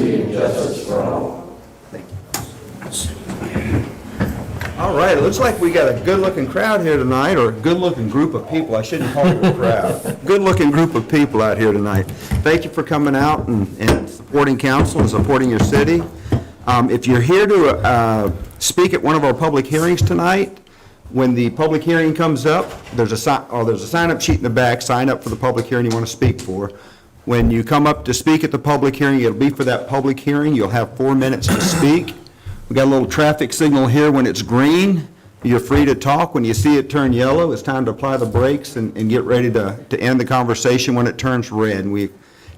liberty and justice for all. Thank you. All right, it looks like we got a good-looking crowd here tonight, or a good-looking group of people. I shouldn't call it a crowd. Good-looking group of people out here tonight. Thank you for coming out and supporting council and supporting your city. If you're here to speak at one of our public hearings tonight, when the public hearing comes up, there's a sign-up sheet in the back. Sign up for the public hearing you want to speak for. When you come up to speak at the public hearing, it'll be for that public hearing. You'll have 4 minutes to speak. We got a little traffic signal here. When it's green, you're free to talk. When you see it turn yellow, it's time to apply the brakes and get ready to end the conversation when it turns red. And we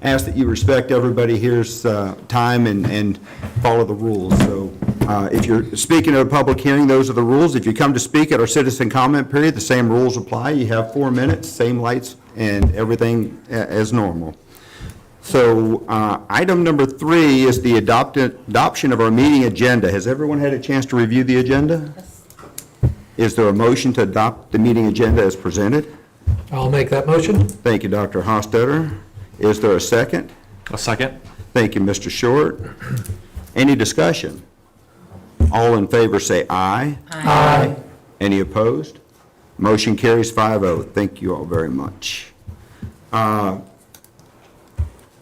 ask that you respect everybody here's time and follow the rules. So if you're speaking at a public hearing, those are the rules. If you come to speak at our citizen comment period, the same rules apply. You have 4 minutes, same lights, and everything as normal. So item number 3 is the adoption of our meeting agenda. Has everyone had a chance to review the agenda? Yes. Is there a motion to adopt the meeting agenda as presented? I'll make that motion. Thank you, Dr. Hostetter. Is there a second? A second. Thank you, Mr. Short. Any discussion? All in favor say aye. Aye. Any opposed? Motion carries 5-0. Thank you all very much.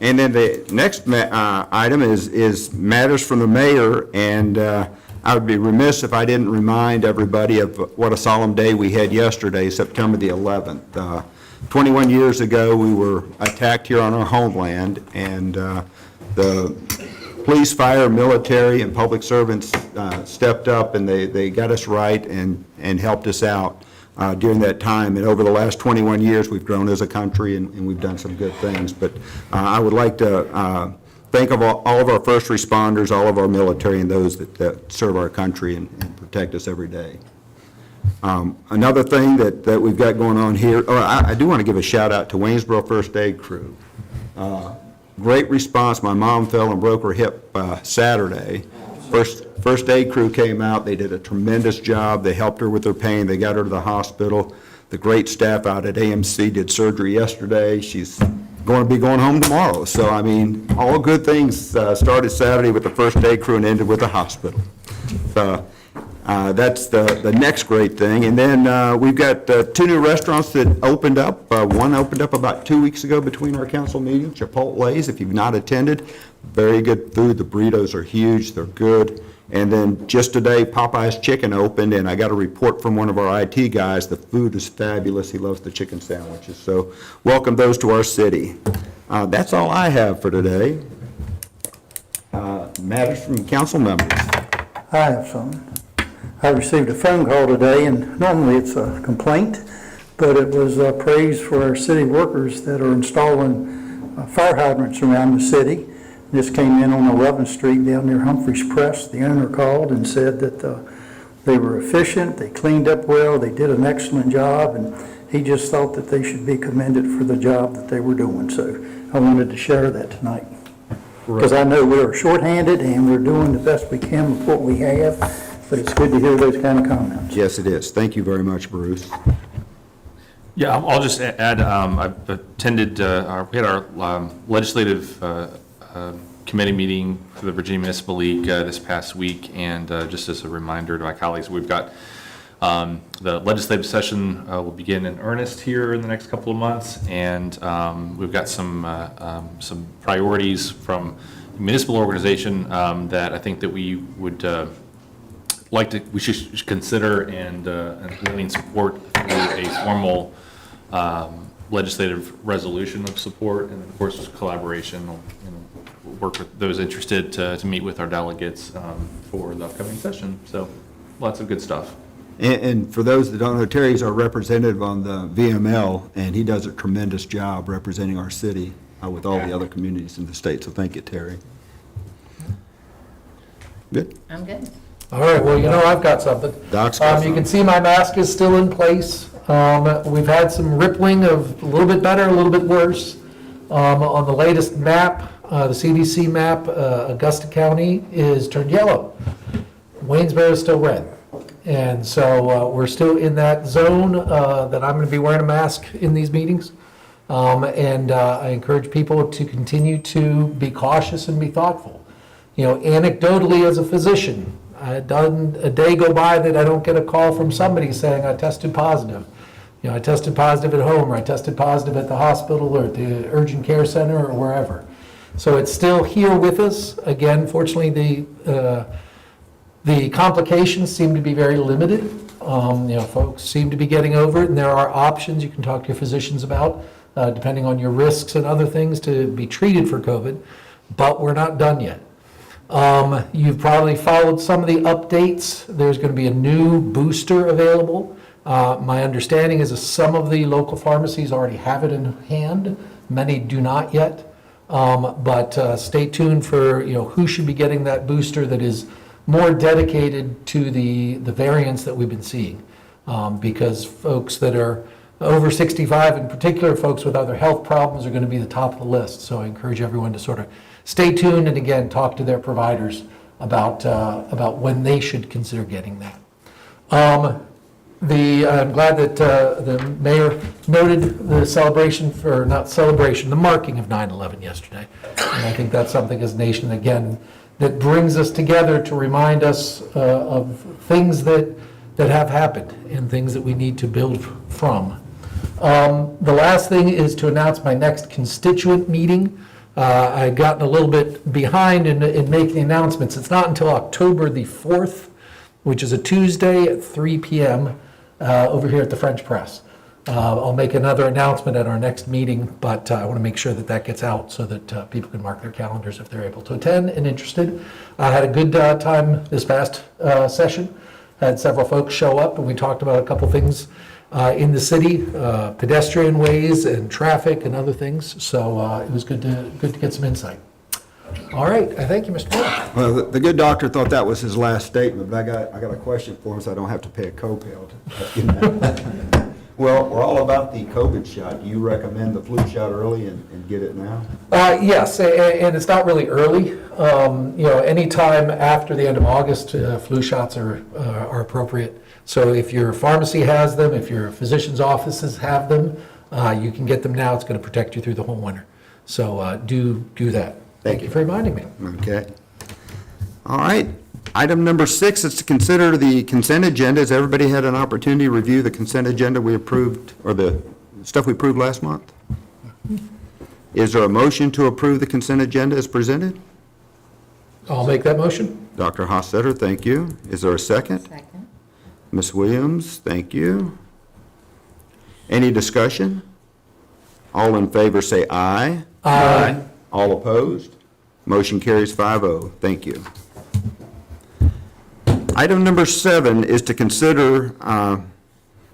And then the next item is matters from the mayor, and I would be remiss if I didn't remind everybody of what a solemn day we had yesterday, September the 11th. 21 years ago, we were attacked here on our homeland, and the police, fire, military, and public servants stepped up, and they got us right and helped us out during that time. And over the last 21 years, we've grown as a country, and we've done some good things. But I would like to thank all of our first responders, all of our military, and those that serve our country and protect us every day. Another thing that we've got going on here, I do want to give a shout out to Waynesboro First Aid Crew. Great response. My mom fell and broke her hip Saturday. First aid crew came out. They did a tremendous job. They helped her with her pain. They got her to the hospital. The great staff out at AMC did surgery yesterday. She's going to be going home tomorrow. So, I mean, all good things started Saturday with the first aid crew and ended with the hospital. So, that's the next great thing. And then we've got 2 new restaurants that opened up. One opened up about 2 weeks ago between our council meetings, Chipotle's. If you've not attended, very good food. The burritos are huge. They're good. And then just today, Popeye's Chicken opened, and I got a report from one of our IT guys. The food is fabulous. He loves the chicken sandwiches. So welcome those to our city. That's all I have for today. Matters from council members. I have some. I received a phone call today, and normally it's a complaint, but it was praise for our city workers that are installing fire hydrants around the city. This came in on 11th Street down near Humphreys Press. The owner called and said that they were efficient, they cleaned up well, they did an excellent job, and he just thought that they should be commended for the job that they were doing. So I wanted to share that tonight. Because I know we're shorthanded and we're doing the best we can with what we have, but it's good to hear those kind of comments. Yes, it is. Thank you very much, Bruce. Yeah, I'll just add, I've attended, we had our legislative committee meeting for the Virginia Municipal League this past week, and just as a reminder to my colleagues, we've got the legislative session will begin in earnest here in the next couple of months, and we've got some priorities from the municipal organization that I think that we would we should consider and really support through a formal legislative resolution of support, and of course collaboration. We'll work with those interested to meet with our delegates for the upcoming session. So lots of good stuff. And for those that don't know, Terry's our representative on the VML, and he does a tremendous job representing our city with all the other communities in the state. So thank you, Terry. Good? I'm good. All right, well, you know, I've got something. Doc's got You can see my mask is still in place. We've had some rippling of a little bit better, a little bit worse. On the latest map, the CDC map, Augusta County is turned yellow. Waynesboro is still red. And so we're still in that zone that I'm going to be wearing a mask in these meetings. And I encourage people to continue to be cautious and be thoughtful. Anecdotally as a physician, it doesn't a day go by that I don't get a call from somebody saying I tested positive. I tested positive at home, or I tested positive at the hospital or at the urgent care center or wherever. So it's still here with us. Again, fortunately, the complications seem to be very limited. Folks seem to be getting over it, and there are options you can talk to your physicians about, depending on your risks and other things, to be treated for COVID, but we're not done yet. You've probably followed some of the updates. There's going to be a new booster available. My understanding is that some of the local pharmacies already have it in hand. Many do not yet. But stay tuned for who should be getting that booster that is more dedicated to the variants that we've been seeing. Because folks that are over 65, in particular folks with other health problems, are going to be the top of the list. So I encourage everyone to sort of stay tuned and again talk to their providers about when they should consider getting that. I'm glad that the mayor noted the celebration, or not celebration, the marking of 9/11 yesterday. And I think that's something as a nation, again, that brings us together to remind us of things that have happened and things that we need to build from. The last thing is to announce my next constituent meeting. I've gotten a little bit behind in making the announcements. It's not until October the 4th, which is a Tuesday at 3 p.m. Over here at the French Press. I'll make another announcement at our next meeting, but I want to make sure that that gets out so that people can mark their calendars if they're able to attend and interested. I had a good time this past session. Had several folks show up, and we talked about a couple things in the city, pedestrian ways and traffic and other things. So it was good to get some insight. All right, I thank you, Mr. Mayor. Well, the good doctor thought that was his last statement, but I got a question for him so I don't have to pay a copay. Well, we're all about the COVID shot. Do you recommend the flu shot early and get it now? Yes, and it's not really early. Anytime after the end of August, flu shots are appropriate. So if your pharmacy has them, if your physician's offices have them, you can get them now. It's going to protect you through the whole winter. So do that. Thank you for reminding me. Okay. All right. Item number 6 is to consider the consent agenda. Has everybody had an opportunity to review the consent agenda we approved, or the stuff we approved last month? Is there a motion to approve the consent agenda as presented? I'll make that motion. Dr. Hossetter, thank you. Is there a second? Second. Ms. Williams, thank you. Any discussion? All in favor say aye. Aye. All opposed? Motion carries 5-0. Thank you. Item number 7 is to consider,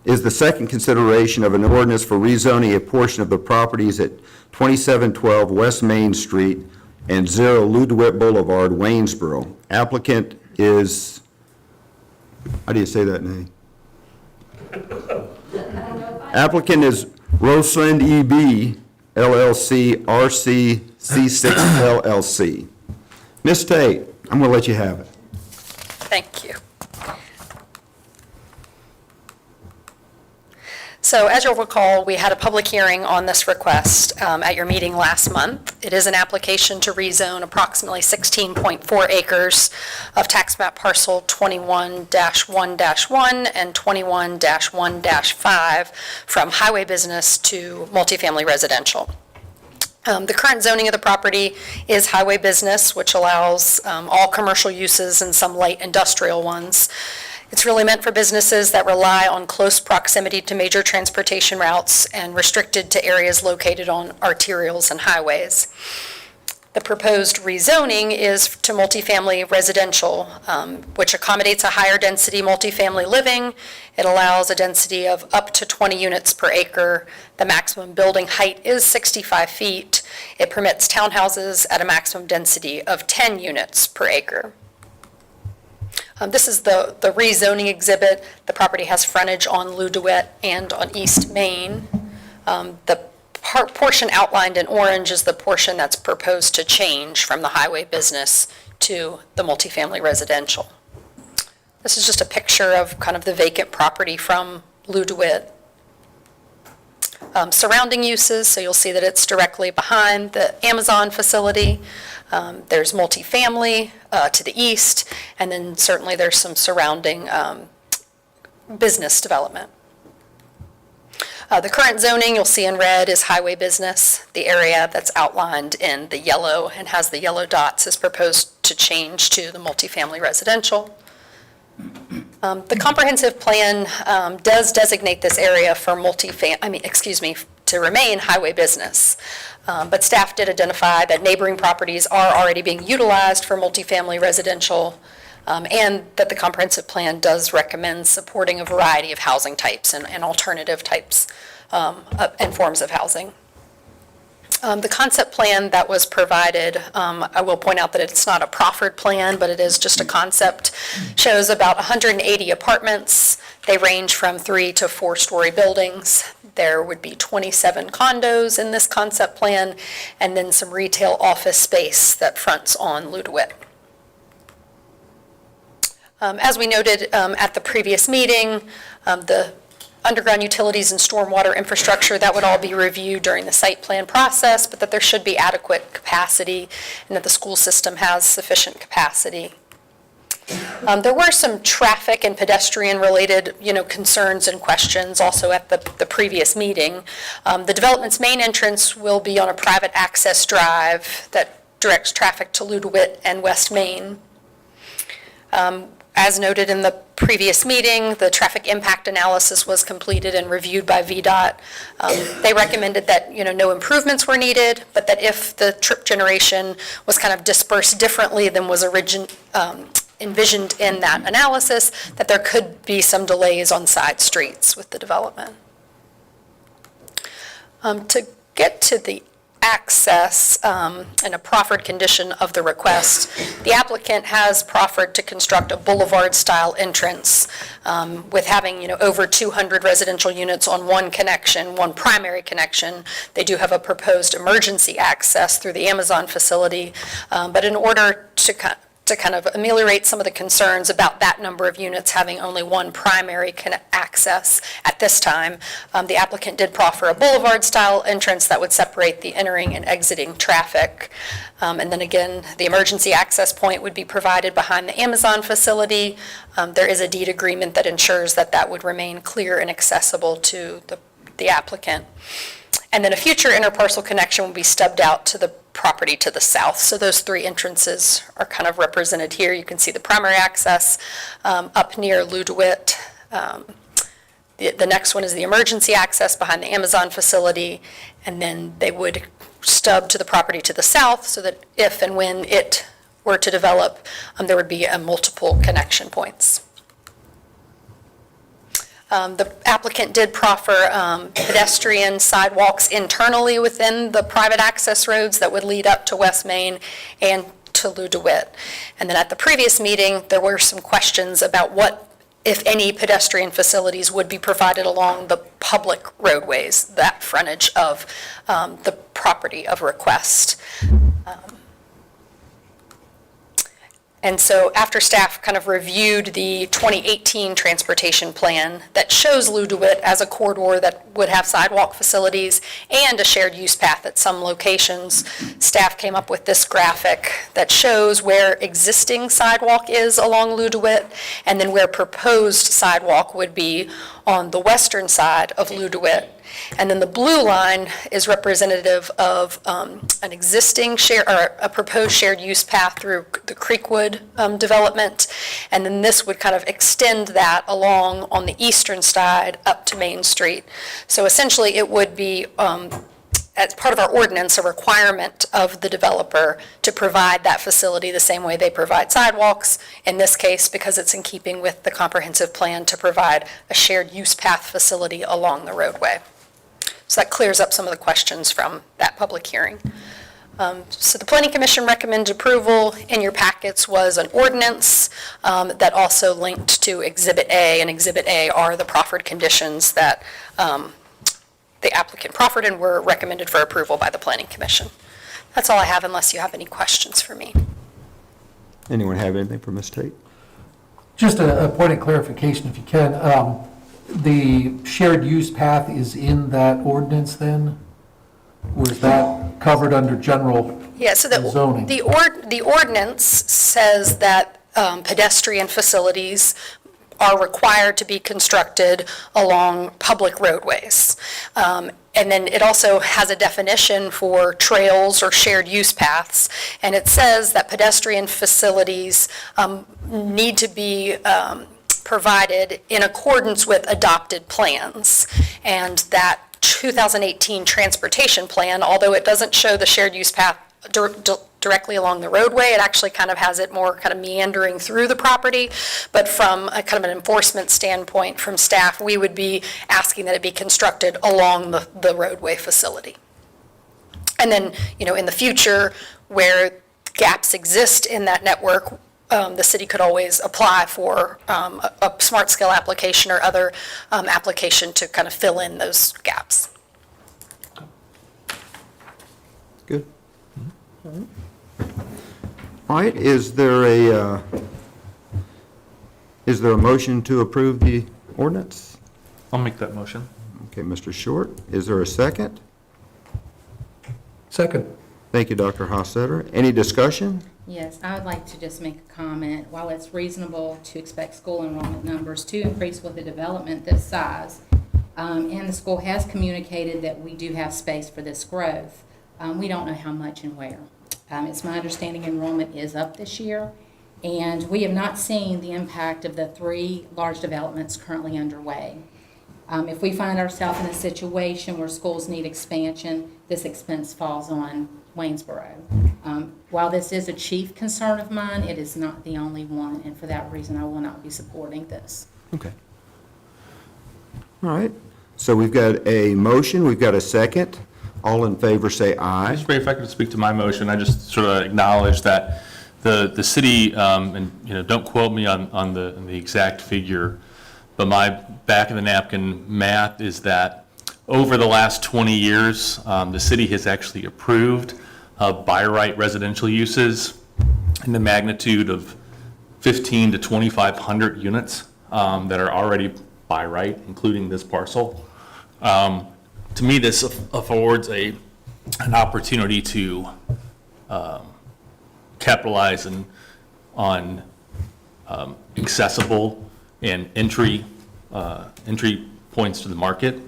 is the second consideration of an ordinance for rezoning a portion of the properties at 2712 West Main Street and 0 Lou DeWitt Boulevard, Waynesboro. Applicant is, how do you say that name? Applicant is Rosalind E.B., LLC, RC C6 LLC. Ms. Tate, I'm going to let you have it. Thank you. So as you'll recall, we had a public hearing on this request at your meeting last month. It is an application to rezone approximately 16.4 acres of tax map parcel 21-1-1 and 21-1-5 from highway business to multifamily residential. The current zoning of the property is highway business, which allows all commercial uses and some light industrial ones. It's really meant for businesses that rely on close proximity to major transportation routes and restricted to areas located on arterials and highways. The proposed rezoning is to multifamily residential, which accommodates a higher density multifamily living. It allows a density of up to 20 units per acre. The maximum building height is 65 feet. It permits townhouses at a maximum density of 10 units per acre. This is the rezoning exhibit. The property has frontage on Lou DeWitt and on East Main. The portion outlined in orange is the portion that's proposed to change from the highway business to the multifamily residential. This is just a picture of kind of the vacant property from Lou DeWitt. surrounding uses, so you'll see that it's directly behind the Amazon facility. There's multifamily to the east, and then certainly there's some surrounding business development. The current zoning you'll see in red is highway business. The area that's outlined in the yellow and has the yellow dots is proposed to change to the multifamily residential. The comprehensive plan does designate this area for to remain highway business. But staff did identify that neighboring properties are already being utilized for multifamily residential, and that the comprehensive plan does recommend supporting a variety of housing types and alternative types and forms of housing. The concept plan that was provided, I will point out that it's not a proffered plan, but it is just a concept, shows about 180 apartments. They range from 3 to 4-story buildings. There would be 27 condos in this concept plan, and then some retail office space that fronts on Ludewitt. As we noted at the previous meeting, the underground utilities and stormwater infrastructure, that would all be reviewed during the site plan process, but that there should be adequate capacity and that the school system has sufficient capacity. There were some traffic and pedestrian-related, concerns and questions also at the previous meeting. The development's main entrance will be on a private access drive that directs traffic to Ludewitt and West Main. As noted in the previous meeting, the traffic impact analysis was completed and reviewed by VDOT. They recommended that, no improvements were needed, but that if the trip generation was kind of dispersed differently than was envisioned in that analysis, that there could be some delays on side streets with the development. To get to the access and a proffered condition of the request, the applicant has proffered to construct a boulevard-style entrance with having, over 200 residential units on one primary connection. They do have a proposed emergency access through the Amazon facility, but in order to kind of ameliorate some of the concerns about that number of units having only one primary access at this time, the applicant did proffer a boulevard-style entrance that would separate the entering and exiting traffic. And then again, the emergency access point would be provided behind the Amazon facility. There is a deed agreement that ensures that that would remain clear and accessible to the applicant. And then a future interparcel connection will be stubbed out to the property to the south. So those 3 entrances are kind of represented here. You can see the primary access up near Ludewitt. The next one is the emergency access behind the Amazon facility, and then they would stub to the property to the south so that if and when it were to develop, there would be multiple connection points. The applicant did proffer pedestrian sidewalks internally within the private access roads that would lead up to West Main and to Ludewitt. And then at the previous meeting, there were some questions about what, if any, pedestrian facilities would be provided along the public roadways, that frontage of the property of request. And so after staff kind of reviewed the 2018 transportation plan that shows Ludewitt as a corridor that would have sidewalk facilities and a shared use path at some locations, staff came up with this graphic that shows where existing sidewalk is along Ludewitt and then where proposed sidewalk would be on the western side of Ludewitt. And then the blue line is representative of an existing a proposed shared use path through the Creekwood development. And then this would kind of extend that along on the eastern side up to Main Street. So essentially it would be, as part of our ordinance, a requirement of the developer to provide that facility the same way they provide sidewalks. In this case, because it's in keeping with the comprehensive plan, to provide a shared use path facility along the roadway. So that clears up some of the questions from that public hearing. So the Planning Commission recommended approval. In your packets was an ordinance that also linked to Exhibit A, and Exhibit A are the proffered conditions that the applicant proffered and were recommended for approval by the Planning Commission. That's all I have, unless you have any questions for me. Anyone have anything for Ms. Tate? Just a point of clarification, if you can. the shared use path is in that ordinance then? Or is that covered under general Yeah, so zoning? the ordinance says that pedestrian facilities are required to be constructed along public roadways. And then it also has a definition for trails or shared use paths, and it says that pedestrian facilities need to be provided in accordance with adopted plans. And that 2018 transportation plan, although it doesn't show the shared use path directly along the roadway, it actually kind of has it more kind of meandering through the property. But from a kind of an enforcement standpoint from staff, we would be asking that it be constructed along the roadway facility. And then, in the future, where gaps exist in that network, the city could always apply for a smart scale application or other application to kind of fill in those gaps. Good. All right, is there a motion to approve the ordinance? I'll make that motion. Okay, Mr. Short, is there a second? Second. Thank you, Dr. Hossetter. Any discussion? Yes, I would like to just make a comment. While it's reasonable to expect school enrollment numbers to increase with a development this size, and the school has communicated that we do have space for this growth, we don't know how much and where. It's my understanding enrollment is up this year, and we have not seen the impact of the 3 large developments currently underway. If we find ourselves in a situation where schools need expansion, this expense falls on Waynesboro. While this is a chief concern of mine, it is not the only one, and for that reason, I will not be supporting this. Okay. All right, so we've got a motion, we've got a second. All in favor say aye. Mr. Mayor, if I could speak to my motion, I just sort of acknowledge that the city, and don't quote me on the exact figure, but my back of the napkin math is that over the last 20 years, the city has actually approved by right residential uses in the magnitude of 1,500 to 2,500 units that are already by right, including this parcel. To me, this affords an opportunity to capitalize on accessible and entry points to the market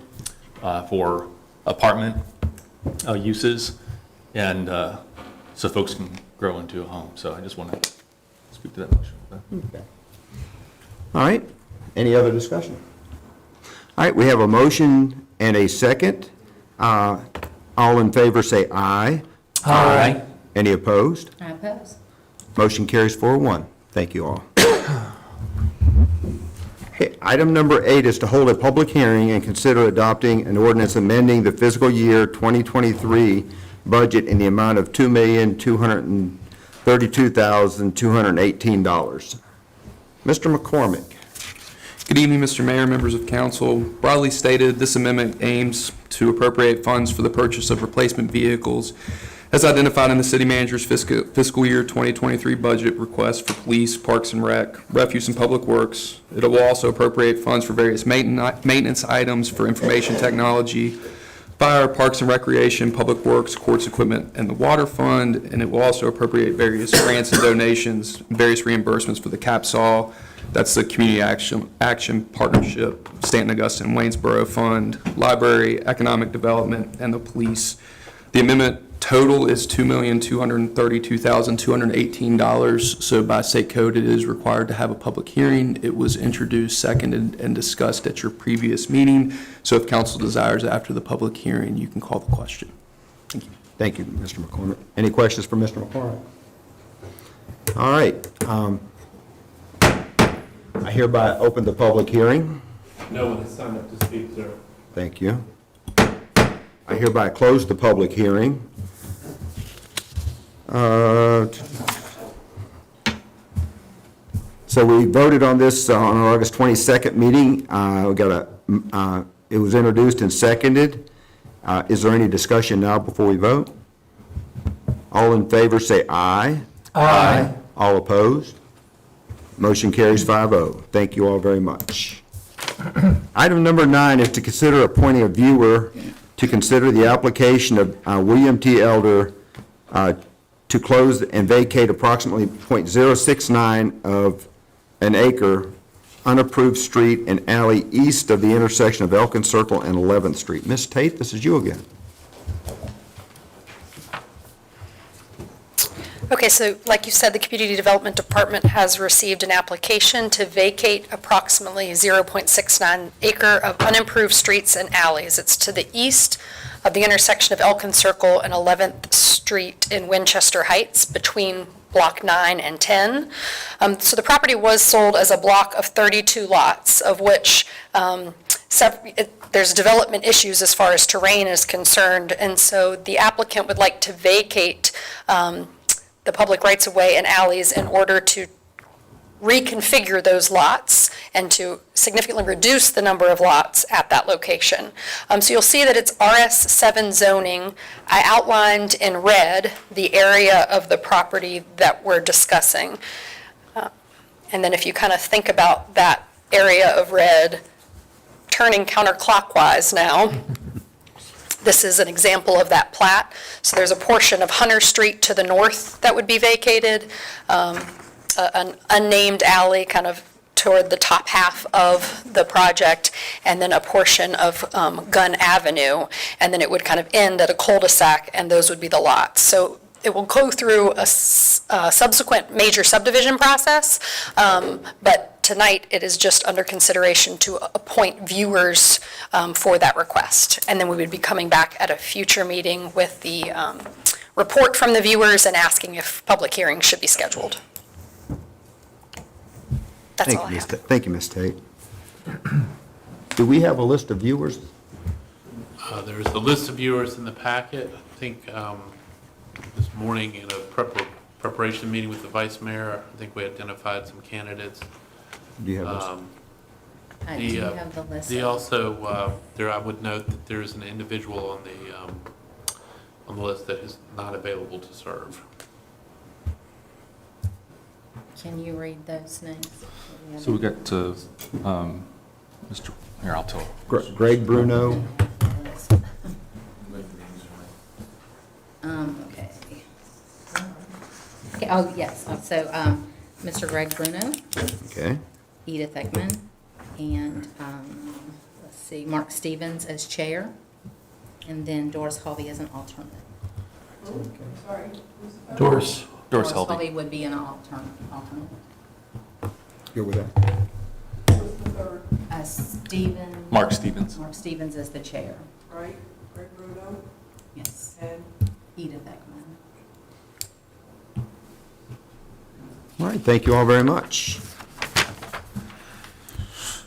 for apartment uses, and so folks can grow into a home. So I just want to speak to that motion. Okay. All right, any other discussion? All right, we have a motion and a second. All in favor say aye. Aye. Any opposed? I oppose. Motion carries 4-1. Thank you all. Okay, item number 8 is to hold a public hearing and consider adopting an ordinance amending the fiscal year 2023 budget in the amount of $2,232,218. Mr. McCormick. Good evening, Mr. Mayor, members of council. Broadly stated, this amendment aims to appropriate funds for the purchase of replacement vehicles as identified in the city manager's fiscal year 2023 budget request for police, parks and rec, refuse and public works. It will also appropriate funds for various maintenance items for information technology, fire, parks and recreation, public works, courts equipment, and the water fund. And it will also appropriate various grants and donations, various reimbursements for the CAPSAW. That's the Community Action Partnership, Stanton, Augusta, and Waynesboro Fund, Library, Economic Development, and the police. The amendment total is $2,232,218. So by state code, it is required to have a public hearing. It was introduced, seconded, and discussed at your previous meeting. So if council desires after the public hearing, you can call the question. Thank you. Thank you, Mr. McCormick. Any questions for Mr. McCormick? All right. I hereby open the public hearing. No one has signed up to speak, sir. Thank you. I hereby close the public hearing. So we voted on this on our August 22nd meeting. It was introduced and seconded. Is there any discussion now before we vote? All in favor say aye. Aye. All opposed? Motion carries 5-0. Thank you all very much. Item number 9 is to consider appointing a viewer to consider the application of William T. Elder to close and vacate approximately .069 of an acre unapproved street and alley east of the intersection of Elkin Circle and 11th Street. Ms. Tate, this is you again. Okay, so like you said, the Community Development Department has received an application to vacate approximately 0.69 acre of unimproved streets and alleys. It's to the east of the intersection of Elkin Circle and 11th Street in Winchester Heights between Block 9 and 10. So the property was sold as a block of 32 lots, of which there's development issues as far as terrain is concerned, and so the applicant would like to vacate the public rights-of-way and alleys in order to reconfigure those lots and to significantly reduce the number of lots at that location. So you'll see that it's RS7 zoning. I outlined in red the area of the property that we're discussing. And then if you kind of think about that area of red, turning counterclockwise now, this is an example of that plat. So there's a portion of Hunter Street to the north that would be vacated, an unnamed alley kind of toward the top half of the project, and then a portion of Gunn Avenue, and then it would kind of end at a cul-de-sac, and those would be the lots. So it will go through a subsequent major subdivision process, but tonight it is just under consideration to appoint viewers for that request. And then we would be coming back at a future meeting with the report from the viewers and asking if public hearings should be scheduled. That's all I have. Thank you, Ms. Tate. Do we have a list of viewers? There's a list of viewers in the packet. I think this morning in a preparation meeting with the vice mayor, I think we identified some candidates. Do you have those? Do you have the list? They also, there, I would note that there's an individual on the list that is not available to serve. Can you read those names? So we got Mr., here, I'll tell. Greg Bruno, Okay. Okay, oh, yes, so, Mr. Greg Bruno, okay, Edith Ekman, and, let's see, Mark Stevens as chair, and then Doris Hovey as an alternate. Doris. Doris Helby. Hovey would be an alternate. go with that. Mark Stevens. Mark Stevens as the chair. Right, Greg Bruno Yes. and Edith Ekman. All right, thank you all very much.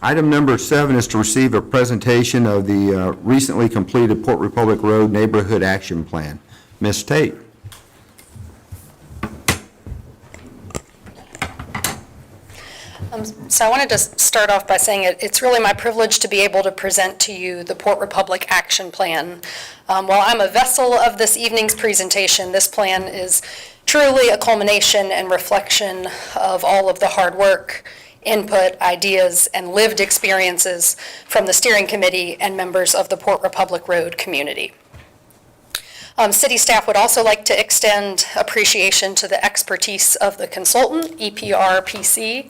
Item number 7 is to receive a presentation of the recently completed Port Republic Road Neighborhood Action Plan. Ms. Tate. So I wanted to start off by saying it's really my privilege to be able to present to you the Port Republic Action Plan. While I'm a vessel of this evening's presentation, this plan is truly a culmination and reflection of all of the hard work, input, ideas, and lived experiences from the steering committee and members of the Port Republic Road community. City staff would also like to extend appreciation to the expertise of the consultant, EPR-PC,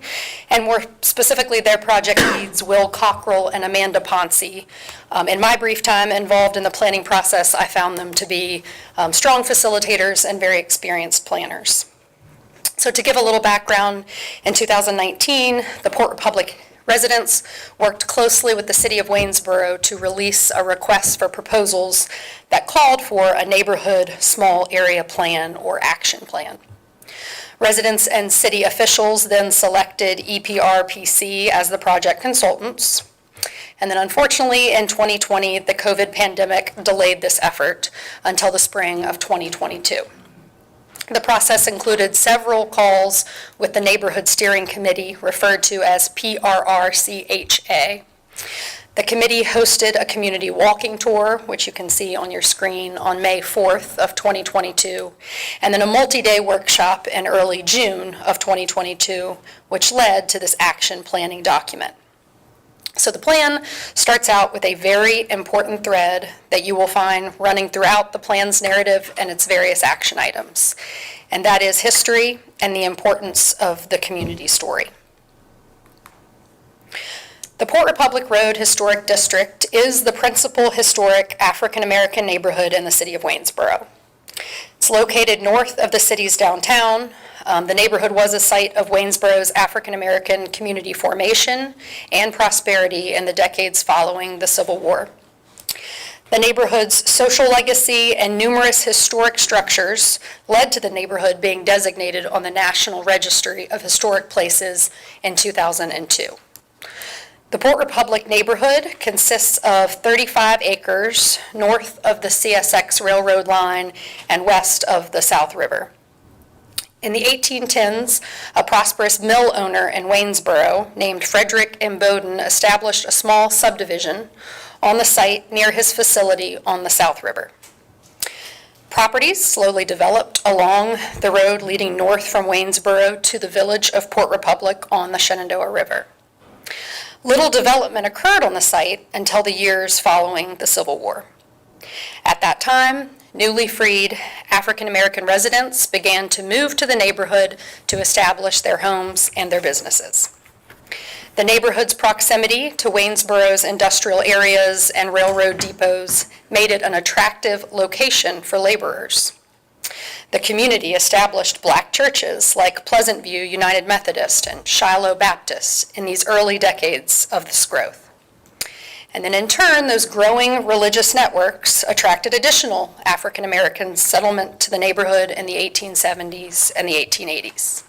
and more specifically their project leads, Will Cockrell and Amanda Ponce. In my brief time involved in the planning process, I found them to be strong facilitators and very experienced planners. So to give a little background, in 2019, the Port Republic residents worked closely with the city of Waynesboro to release a request for proposals that called for a neighborhood small area plan or action plan. Residents and city officials then selected EPR-PC as the project consultants. And then unfortunately, in 2020, the COVID pandemic delayed this effort until the spring of 2022. The process included several calls with the Neighborhood Steering Committee, referred to as PRRCHA. The committee hosted a community walking tour, which you can see on your screen, on May 4th of 2022, and then a multi-day workshop in early June of 2022, which led to this action planning document. So the plan starts out with a very important thread that you will find running throughout the plan's narrative and its various action items, and that is history and the importance of the community story. The Port Republic Road Historic District is the principal historic African-American neighborhood in the city of Waynesboro. It's located north of the city's downtown. The neighborhood was a site of Waynesboro's African-American community formation and prosperity in the decades following the Civil War. The neighborhood's social legacy and numerous historic structures led to the neighborhood being designated on the National Registry of Historic Places in 2002. The Port Republic neighborhood consists of 35 acres north of the CSX railroad line and west of the South River. In the 1810s, a prosperous mill owner in Waynesboro named Frederick M. Bowden established a small subdivision on the site near his facility on the South River. Properties slowly developed along the road leading north from Waynesboro to the village of Port Republic on the Shenandoah River. Little development occurred on the site until the years following the Civil War. At that time, newly freed African-American residents began to move to the neighborhood to establish their homes and their businesses. The neighborhood's proximity to Waynesboro's industrial areas and railroad depots made it an attractive location for laborers. The community established black churches like Pleasant View United Methodist and Shiloh Baptist in these early decades of this growth. And then in turn, those growing religious networks attracted additional African American settlement to the neighborhood in the 1870s and the 1880s.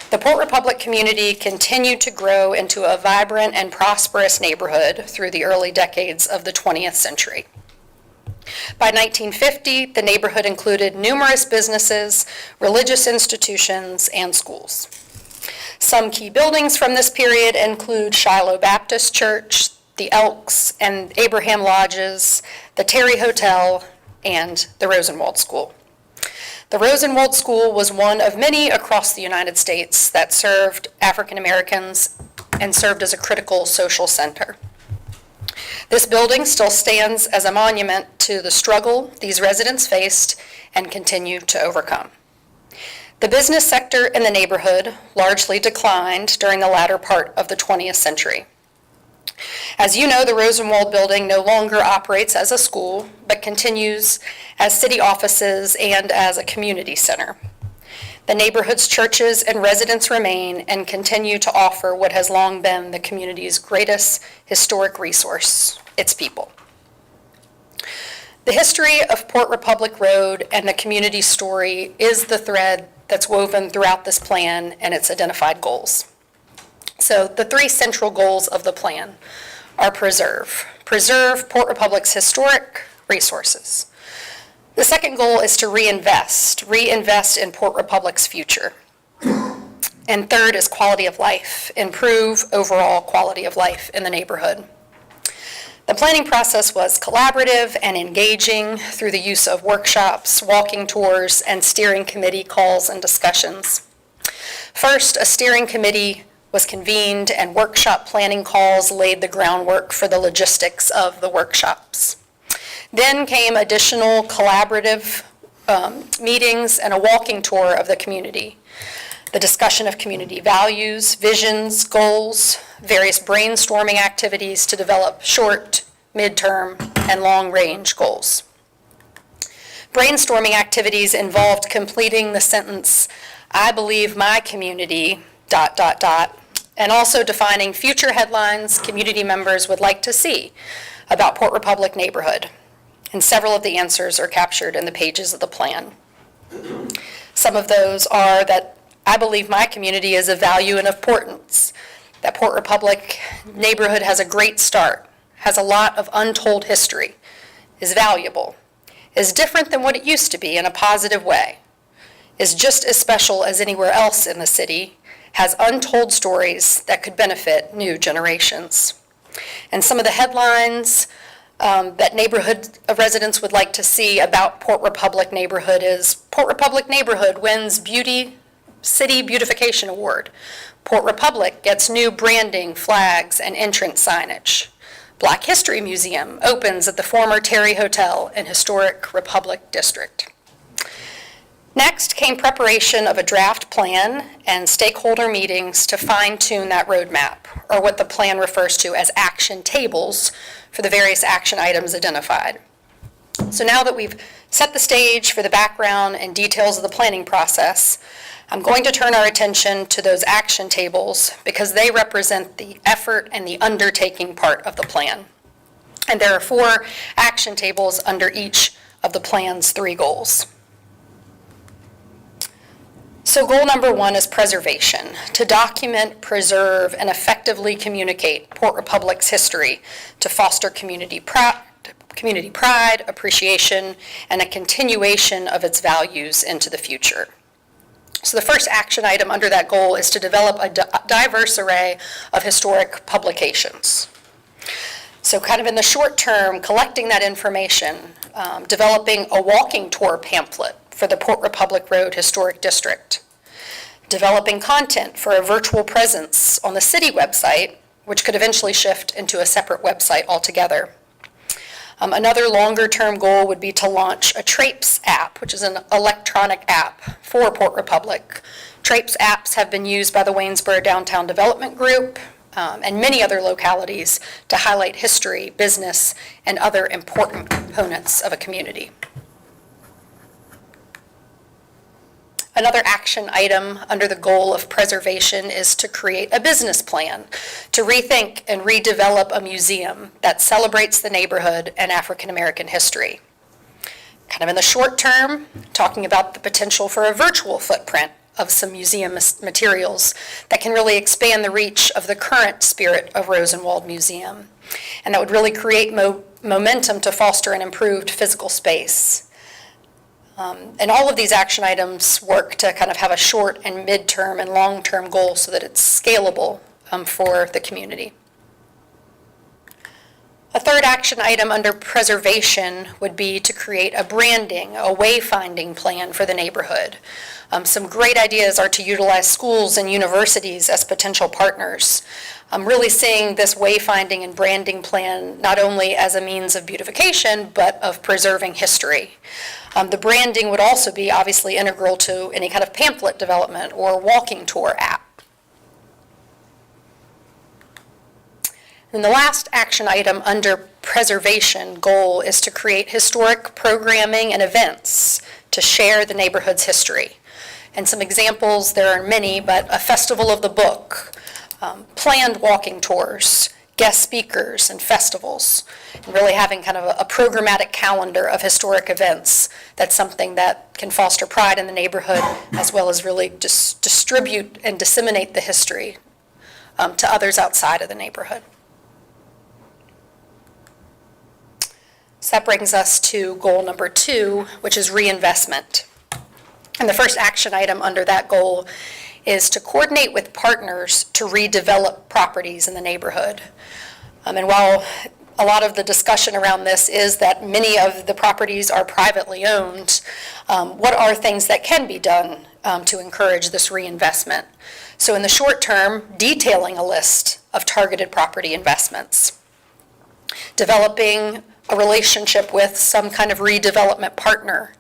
The Port Republic community continued to grow into a vibrant and prosperous neighborhood through the early decades of the 20th century. By 1950, the neighborhood included numerous businesses, religious institutions, and schools. Some key buildings from this period include Shiloh Baptist Church, the Elks and Abraham Lodges, the Terry Hotel, and the Rosenwald School. The Rosenwald School was one of many across the United States that served African Americans and served as a critical social center. This building still stands as a monument to the struggle these residents faced and continue to overcome. The business sector in the neighborhood largely declined during the latter part of the 20th century. As you know, the Rosenwald building no longer operates as a school, but continues as city offices and as a community center. The neighborhood's churches and residents remain and continue to offer what has long been the community's greatest historic resource, its people. The history of Port Republic Road and the community story is the thread that's woven throughout this plan and its identified goals. So the three central goals of the plan are preserve Port Republic's historic resources. The second goal is to reinvest in Port Republic's future. And third is quality of life, improve overall quality of life in the neighborhood. The planning process was collaborative and engaging through the use of workshops, walking tours, and steering committee calls and discussions. First, a steering committee was convened and workshop planning calls laid the groundwork for the logistics of the workshops. Then came additional collaborative meetings and a walking tour of the community. The discussion of community values, visions, goals, various brainstorming activities to develop short, midterm, and long-range goals. Brainstorming activities involved completing the sentence, "I believe my community, ... and also defining future headlines community members would like to see about Port Republic neighborhood. And several of the answers are captured in the pages of the plan. Some of those are that I believe my community is of value and importance, that Port Republic neighborhood has a great start, has a lot of untold history, is valuable, is different than what it used to be in a positive way, is just as special as anywhere else in the city, has untold stories that could benefit new generations." And some of the headlines that neighborhood residents would like to see about Port Republic neighborhood is, "Port Republic neighborhood wins beauty City Beautification Award. Port Republic gets new branding, flags, and entrance signage. Black History Museum opens at the former Terry Hotel in Historic Republic District. Next came preparation of a draft plan and stakeholder meetings to fine-tune that roadmap, or what the plan refers to as action tables for the various action items identified. So now that we've set the stage for the background and details of the planning process, I'm going to turn our attention to those action tables because they represent the effort and the undertaking part of the plan. And there are 4 action tables under each of the plan's 3 goals. So goal number 1 is preservation, to document, preserve, and effectively communicate Port Republic's history to foster community pride, appreciation, and a continuation of its values into the future. So the first action item under that goal is to develop a diverse array of historic publications. So kind of in the short term, collecting that information, developing a walking tour pamphlet for the Port Republic Road Historic District, developing content for a virtual presence on the city website, which could eventually shift into a separate website altogether. Another longer-term goal would be to launch a TRAPES app, which is an electronic app for Port Republic. TRAPES apps have been used by the Waynesboro Downtown Development Group and many other localities to highlight history, business, and other important components of a community. Another action item under the goal of preservation is to create a business plan to rethink and redevelop a museum that celebrates the neighborhood and African American history. Kind of in the short term, talking about the potential for a virtual footprint of some museum materials that can really expand the reach of the current Spirit of Rosenwald Museum. And that would really create momentum to foster an improved physical space. And all of these action items work to kind of have a short and midterm and long-term goal so that it's scalable for the community. A third action item under preservation would be to create a branding, a wayfinding plan for the neighborhood. Some great ideas are to utilize schools and universities as potential partners. I'm really seeing this wayfinding and branding plan not only as a means of beautification, but of preserving history. The branding would also be obviously integral to any kind of pamphlet development or walking tour app. And the last action item under preservation goal is to create historic programming and events to share the neighborhood's history. And some examples, there are many, but a festival of the book, planned walking tours, guest speakers, and festivals, and really having kind of a programmatic calendar of historic events. That's something that can foster pride in the neighborhood as well as really distribute and disseminate the history to others outside of the neighborhood. So that brings us to goal number 2, which is reinvestment. And the first action item under that goal is to coordinate with partners to redevelop properties in the neighborhood. And while a lot of the discussion around this is that many of the properties are privately owned, what are things that can be done to encourage this reinvestment? So in the short term, detailing a list of targeted property investments, developing a relationship with some kind of redevelopment partner,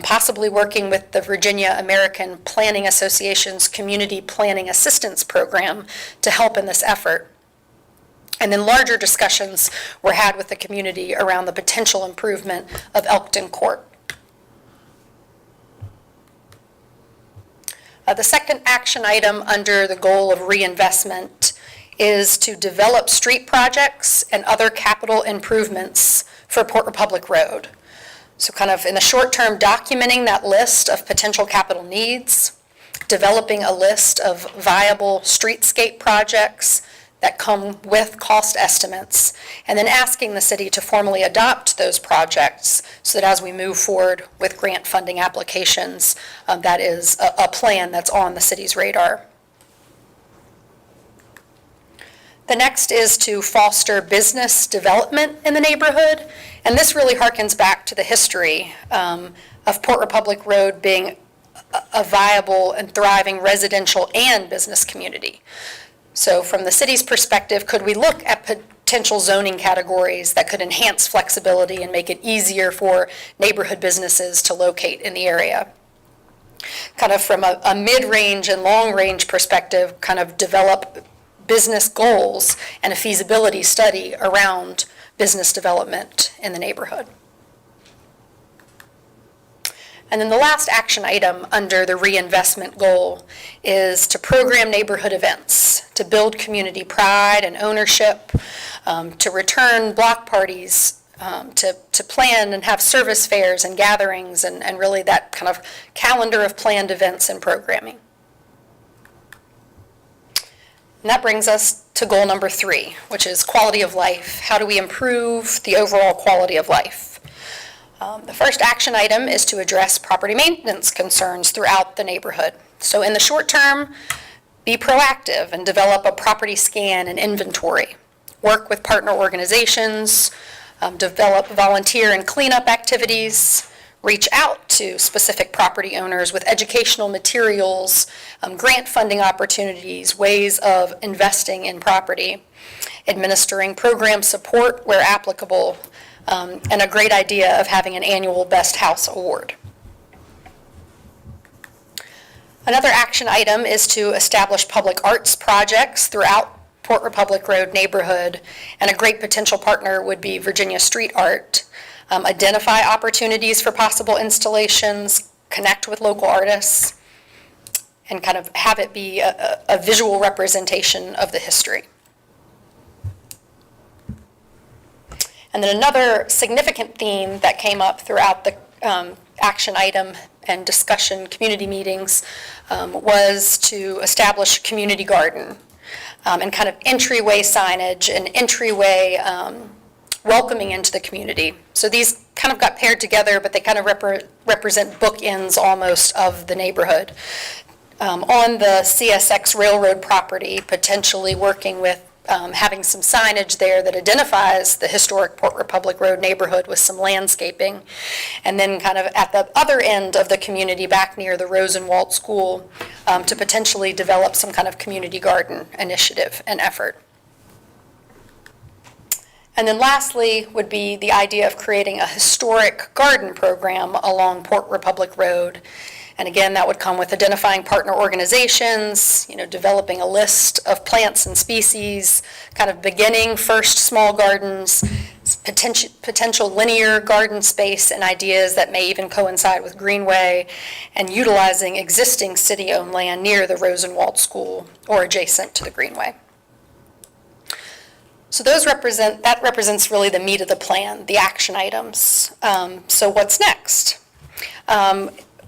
possibly working with the Virginia American Planning Association's Community Planning Assistance Program to help in this effort. And then larger discussions were had with the community around the potential improvement of Elkton Court. The second action item under the goal of reinvestment is to develop street projects and other capital improvements for Port Republic Road. So kind of in the short term, documenting that list of potential capital needs, developing a list of viable streetscape projects that come with cost estimates, and then asking the city to formally adopt those projects so that as we move forward with grant funding applications, that is a plan that's on the city's radar. The next is to foster business development in the neighborhood, and this really harkens back to the history of Port Republic Road being a viable and thriving residential and business community. So from the city's perspective, could we look at potential zoning categories that could enhance flexibility and make it easier for neighborhood businesses to locate in the area? Kind of from a mid-range and long-range perspective, kind of develop business goals and a feasibility study around business development in the neighborhood. And then the last action item under the reinvestment goal is to program neighborhood events, to build community pride and ownership, to return block parties, to plan and have service fairs and gatherings, and really that kind of calendar of planned events and programming. And that brings us to goal number 3, which is quality of life. How do we improve the overall quality of life? The first action item is to address property maintenance concerns throughout the neighborhood. So in the short term, be proactive and develop a property scan and inventory. Work with partner organizations, develop volunteer and cleanup activities, reach out to specific property owners with educational materials, grant funding opportunities, ways of investing in property, administering program support where applicable, and a great idea of having an annual Best House Award. Another action item is to establish public arts projects throughout Port Republic Road neighborhood, and a great potential partner would be Virginia Street Art. Identify opportunities for possible installations, connect with local artists, and kind of have it be a visual representation of the history. And then another significant theme that came up throughout the action item and discussion community meetings was to establish a community garden and kind of entryway signage and entryway welcoming into the community. So these kind of got paired together, but they kind of represent bookends almost of the neighborhood. On the CSX Railroad property, potentially working with having some signage there that identifies the historic Port Republic Road neighborhood with some landscaping. And then kind of at the other end of the community, back near the Rosenwald School, to potentially develop some kind of community garden initiative and effort. And then lastly would be the idea of creating a historic garden program along Port Republic Road. And again, that would come with identifying partner organizations, developing a list of plants and species, kind of beginning first small gardens, potential linear garden space and ideas that may even coincide with Greenway, and utilizing existing city-owned land near the Rosenwald School or adjacent to the Greenway. So that represents really the meat of the plan, the action items. So what's next?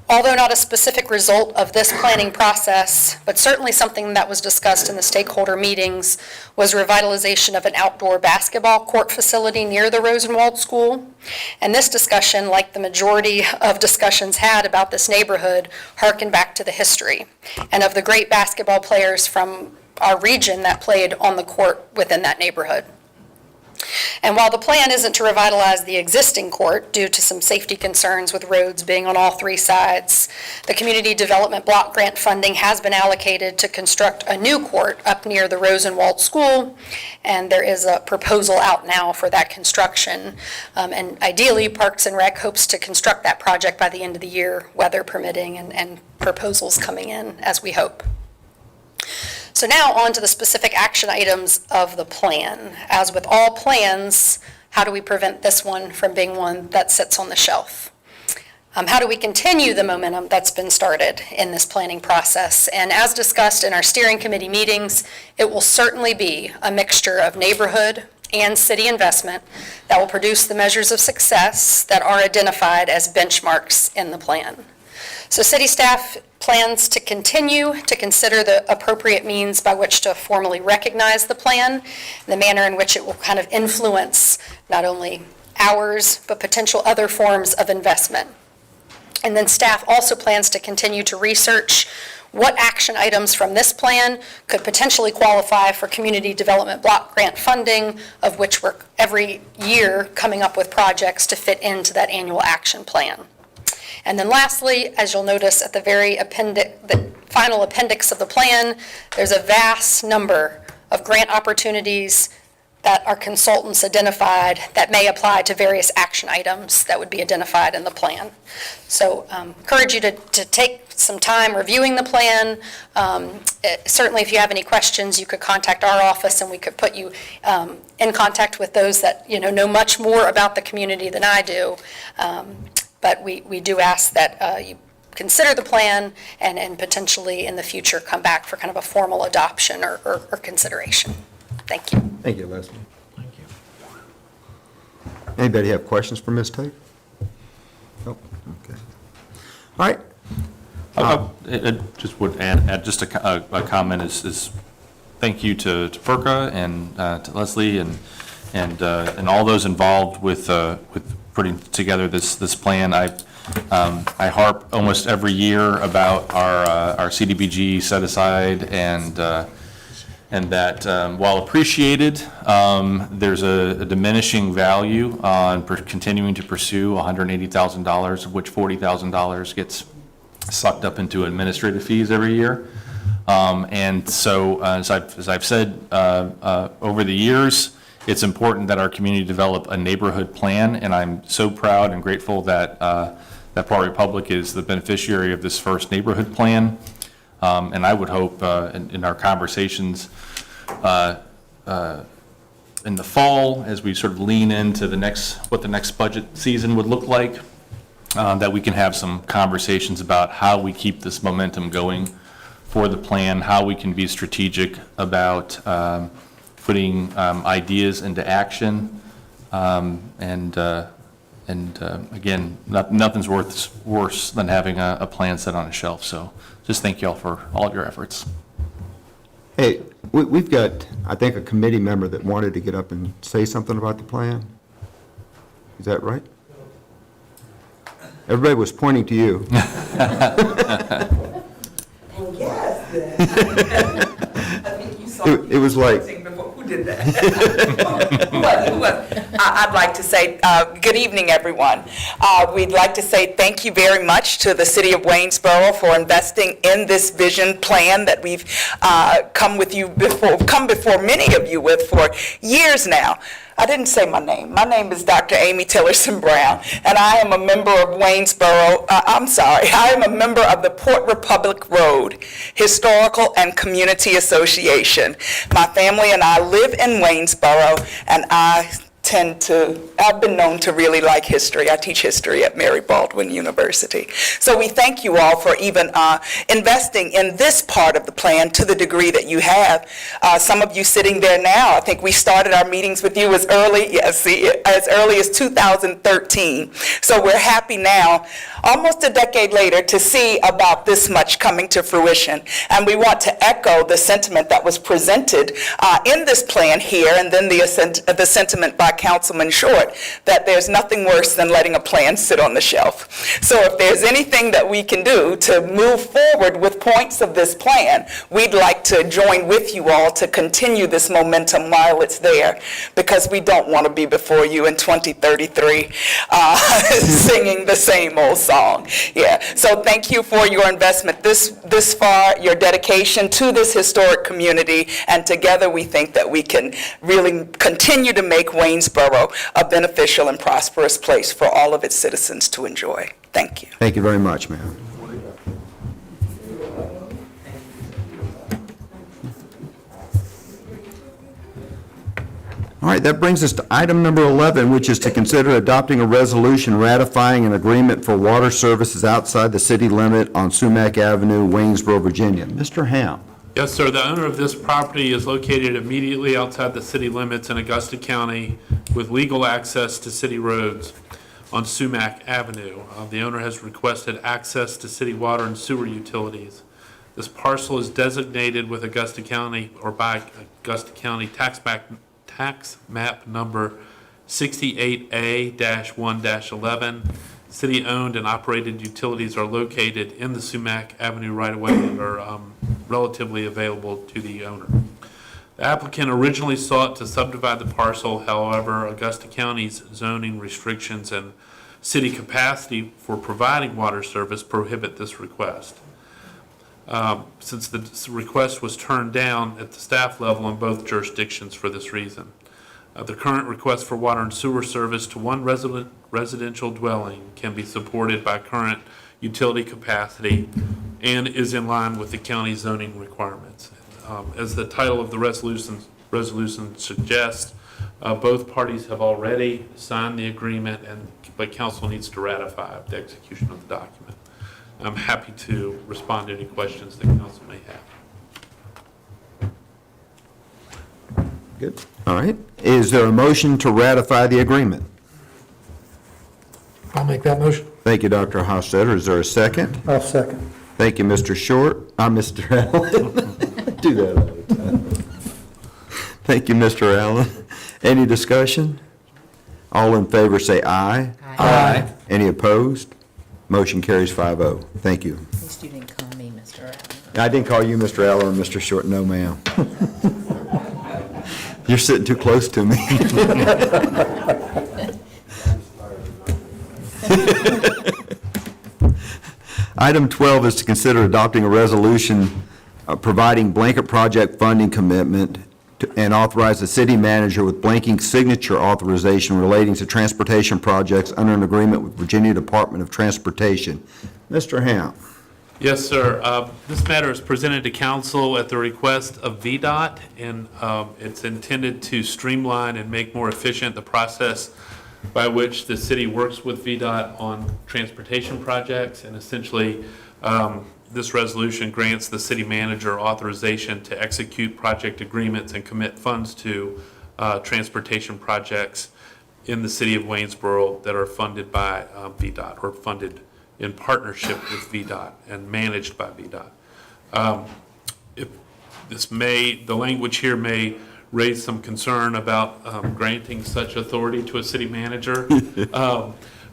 Although not a specific result of this planning process, but certainly something that was discussed in the stakeholder meetings, was revitalization of an outdoor basketball court facility near the Rosenwald School. And this discussion, like the majority of discussions had about this neighborhood, harkened back to the history and of the great basketball players from our region that played on the court within that neighborhood. And while the plan isn't to revitalize the existing court due to some safety concerns with roads being on all 3 sides, the community development block grant funding has been allocated to construct a new court up near the Rosenwald School, and there is a proposal out now for that construction. And ideally, Parks and Rec hopes to construct that project by the end of the year, weather permitting, and proposals coming in as we hope. So now on to the specific action items of the plan. As with all plans, how do we prevent this one from being one that sits on the shelf? How do we continue the momentum that's been started in this planning process? And as discussed in our steering committee meetings, it will certainly be a mixture of neighborhood and city investment that will produce the measures of success that are identified as benchmarks in the plan. So city staff plans to continue to consider the appropriate means by which to formally recognize the plan, the manner in which it will kind of influence not only ours, but potential other forms of investment. And then staff also plans to continue to research what action items from this plan could potentially qualify for community development block grant funding, of which we're every year coming up with projects to fit into that annual action plan. And then lastly, as you'll notice at the the final appendix of the plan, there's a vast number of grant opportunities that our consultants identified that may apply to various action items that would be identified in the plan. So encourage you to take some time reviewing the plan. Certainly, if you have any questions, you could contact our office and we could put you in contact with those that know much more about the community than I do. But we do ask that you consider the plan and potentially in the future come back for kind of a formal adoption or consideration. Thank you. Thank you, Leslie. Thank you. Anybody have questions for Ms. Tate? Nope, okay. All right. I just would add just a comment is thank you to FERCA and to Leslie and all those involved with putting together this plan. I harp almost every year about our CDBG set aside and that while appreciated, there's a diminishing value on continuing to pursue $180,000, of which $40,000 gets sucked up into administrative fees every year. And so, as I've said over the years, it's important that our community develop a neighborhood plan, and I'm so proud and grateful that that Park Republic is the beneficiary of this first neighborhood plan. And I would hope in our conversations in the fall, as we sort of lean into what the next budget season would look like, that we can have some conversations about how we keep this momentum going for the plan, how we can be strategic about putting ideas into action, and again, nothing's worse than having a plan set on a shelf. So just thank you all for all of your efforts. Hey, we've got, I think, a committee member that wanted to get up and say something about the plan. Is that right? Everybody was pointing to you. Well, yes, then. I think you saw. It was like. Who did that? Who was? I'd like to say good evening, everyone. We'd like to say thank you very much to the City of Waynesboro for investing in this vision plan that we've come before many of you with for years now. I didn't say my name. My name is Dr. Amy Tillerson Brown, and I am a member of Waynesboro. I am a member of the Port Republic Road Historical and Community Association. My family and I live in Waynesboro, and I've been known to really like history. I teach history at Mary Baldwin University. So we thank you all for even investing in this part of the plan to the degree that you have. Some of you sitting there now, I think we started our meetings with you as early as 2013. So we're happy now, almost a decade later, to see about this much coming to fruition. And we want to echo the sentiment that was presented in this plan here, and then the sentiment by Councilman Short, that there's nothing worse than letting a plan sit on the shelf. So if there's anything that we can do to move forward with points of this plan, we'd like to join with you all to continue this momentum while it's there, because we don't want to be before you in 2033 singing the same old song. Yeah. So thank you for your investment this far, your dedication to this historic community, and together we think that we can really continue to make Waynesboro a beneficial and prosperous place for all of its citizens to enjoy. Thank you. Thank you very much, ma'am. All right, that brings us to item number 11, which is to consider adopting a resolution ratifying an agreement for water services outside the city limit on Sumac Avenue, Waynesboro, Virginia. Mr. Ham. Yes, sir. The owner of this property is located immediately outside the city limits in Augusta County with legal access to city roads on Sumac Avenue. The owner has requested access to city water and sewer utilities. This parcel is designated with Augusta County or by Augusta County tax map number 68A-1-11. City-owned and operated utilities are located in the Sumac Avenue right-of-way and are relatively available to the owner. The applicant originally sought to subdivide the parcel. However, Augusta County's zoning restrictions and city capacity for providing water service prohibit this request. Since the request was turned down at the staff level in both jurisdictions for this reason. The current request for water and sewer service to one residential dwelling can be supported by current utility capacity and is in line with the county zoning requirements. As the title of the resolution suggests, both parties have already signed the agreement, but council needs to ratify the execution of the document. I'm happy to respond to any questions that council may have. Good. All right. Is there a motion to ratify the agreement? I'll make that motion. Thank you, Dr. Hofstadter. Is there a second? I'll second. Thank you, Mr. Short. Mr. Allen. Do that all the time. Thank you, Mr. Allen. Any discussion? All in favor say aye. Aye. Any opposed? Motion carries 5-0. Thank you. At least you didn't call me Mr. Allen. I didn't call you Mr. Allen or Mr. Short. No, ma'am. You're sitting too close to me. Item 12 is to consider adopting a resolution providing blanket project funding commitment and authorize the city manager with blanking signature authorization relating to transportation projects under an agreement with Virginia Department of Transportation. Mr. Hamp. Yes, sir. This matter is presented to council at the request of VDOT, and it's intended to streamline and make more efficient the process by which the city works with VDOT on transportation projects. And essentially, this resolution grants the city manager authorization to execute project agreements and commit funds to transportation projects in the city of Waynesboro that are funded by VDOT or funded in partnership with VDOT and managed by VDOT. The language here may raise some concern about granting such authority to a city manager.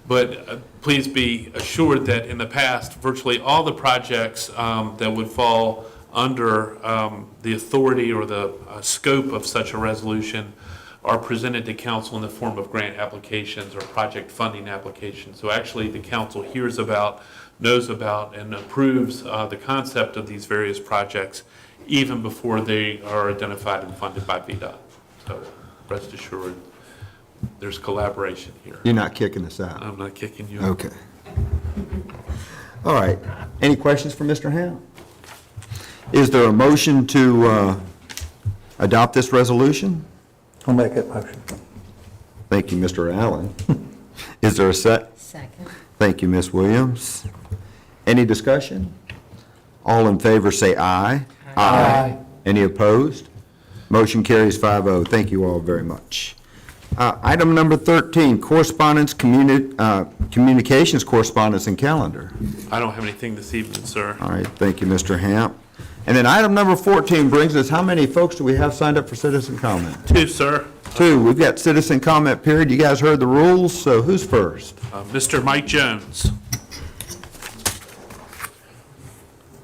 But please be assured that in the past, virtually all the projects that would fall under the authority or the scope of such a resolution are presented to council in the form of grant applications or project funding applications. So actually, the council hears about, knows about, and approves the concept of these various projects even before they are identified and funded by VDOT. So rest assured, there's collaboration here. You're not kicking us out. I'm not kicking you. Okay. All right. Any questions for Mr. Hamp? Is there a motion to adopt this resolution? I'll make that motion. Thank you, Mr. Allen. Is there a Second. Thank you, Ms. Williams. Any discussion? All in favor say aye. Aye. Any opposed? Motion carries 5-0. Thank you all very much. Item number 13, correspondence, communications correspondence and calendar. I don't have anything this evening, sir. All right, thank you, Mr. Hamp. And then item number 14 brings us, how many folks do we have signed up for citizen comment? 2, sir. 2. We've got citizen comment period. You guys heard the rules, so who's first? Mr. Mike Jones.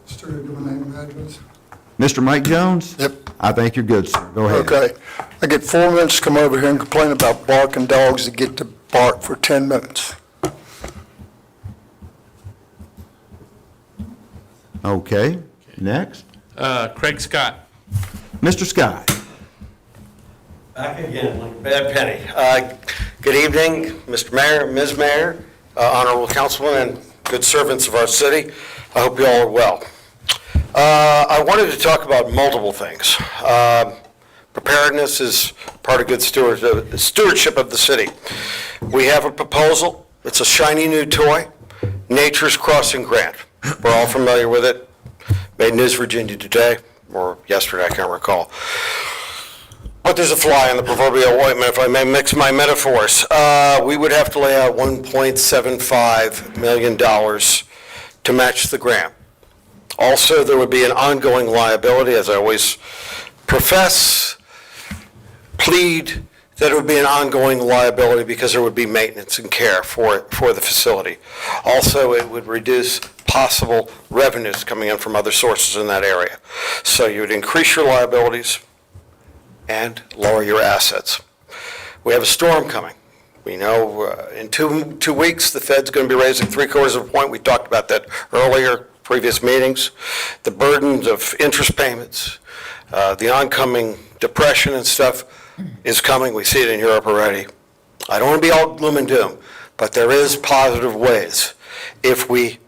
State your name and address. Mr. Mike Jones? Yep. I think you're good, sir. Go ahead. Okay. I get 4 minutes to come over here and complain about barking dogs that get to bark for 10 minutes. Okay, next. Craig Scott. Mr. Scott? Back again, like a bad penny. Good evening, Mr. Mayor, Ms. Mayor, honorable councilman, and good servants of our city. I hope you all are well. I wanted to talk about multiple things. Preparedness is part of good stewardship of the city. We have a proposal. It's a shiny new toy, Nature's Crossing Grant. We're all familiar with it. Made news Virginia today, or yesterday, I can't recall. But there's a fly in the proverbial ointment, if I may mix my metaphors. We would have to lay out $1.75 million to match the grant. Also, there would be an ongoing liability, as I always plead that it would be an ongoing liability because there would be maintenance and care for the facility. Also, it would reduce possible revenues coming in from other sources in that area. So you would increase your liabilities and lower your assets. We have a storm coming. We know in two weeks, the Fed's going to be raising 3/4 of a point. We talked about that earlier, previous meetings. The burdens of interest payments, the oncoming depression and stuff is coming. We see it in Europe already. I don't want to be all gloom and doom, but there is positive ways. If we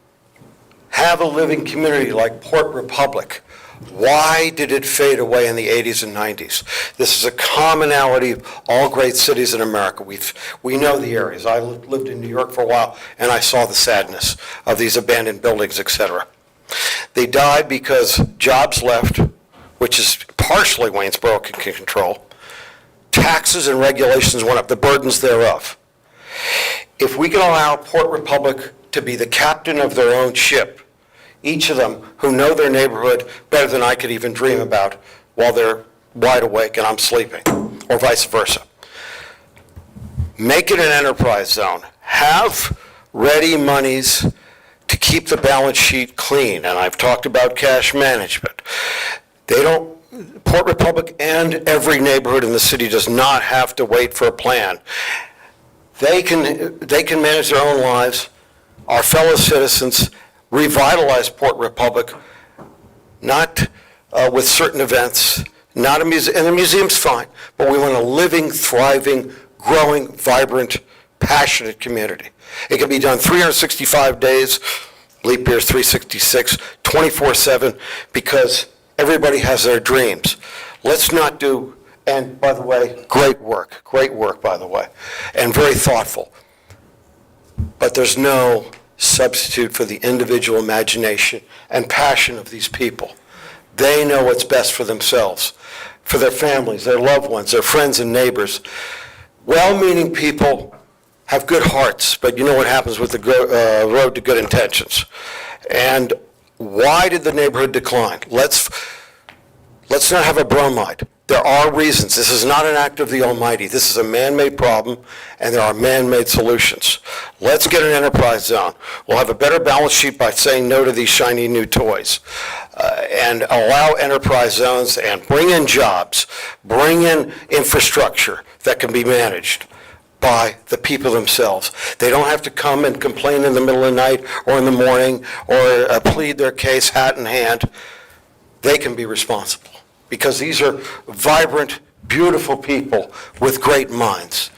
have a living community like Port Republic, why did it fade away in the 80s and 90s? This is a commonality of all great cities in America. We know the areas. I lived in New York for a while, and I saw the sadness of these abandoned buildings, et cetera. They died because jobs left, which is partially Waynesboro can control. Taxes and regulations went up, the burdens thereof. If we can allow Port Republic to be the captain of their own ship, each of them who know their neighborhood better than I could even dream about while they're wide awake and I'm sleeping, or vice versa. Make it an enterprise zone. Have ready monies to keep the balance sheet clean, and I've talked about cash management. Port Republic and every neighborhood in the city does not have to wait for a plan. They can manage their own lives. Our fellow citizens revitalize Port Republic, not with certain events, not a museum, and the museum's fine, but we want a living, thriving, growing, vibrant, passionate community. It can be done 365 days, leap year's 366, 24/7, because everybody has their dreams. Let's not do, and by the way, great work, by the way, and very thoughtful. But there's no substitute for the individual imagination and passion of these people. They know what's best for themselves, for their families, their loved ones, their friends and neighbors. Well-meaning people have good hearts, but you know what happens with the road to good intentions. And why did the neighborhood decline? Let's not have a bromide. There are reasons. This is not an act of the Almighty. This is a man-made problem, and there are man-made solutions. Let's get an enterprise zone. We'll have a better balance sheet by saying no to these shiny new toys, and allow enterprise zones and bring in jobs, bring in infrastructure that can be managed by the people themselves. They don't have to come and complain in the middle of the night or in the morning or plead their case hat in hand. They can be responsible, because these are vibrant, beautiful people with great minds.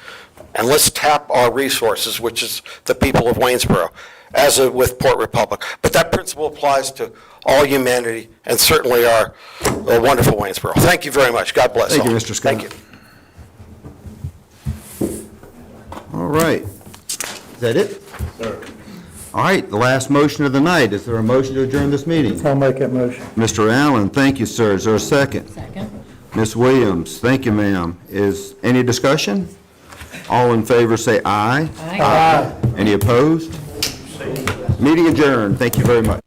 And let's tap our resources, which is the people of Waynesboro, as with Port Republic. But that principle applies to all humanity, and certainly our wonderful Waynesboro. Thank you very much. God bless all. Thank you, Mr. Scott. Thank you. All right. Is that it? All right, the last motion of the night. Is there a motion to adjourn this meeting? I'll make that motion. Mr. Allen, thank you, sir. Is there a second? Second. Ms. Williams, thank you, ma'am. Is any discussion? All in favor say aye. Aye. Any opposed? Meeting adjourned. Thank you very much.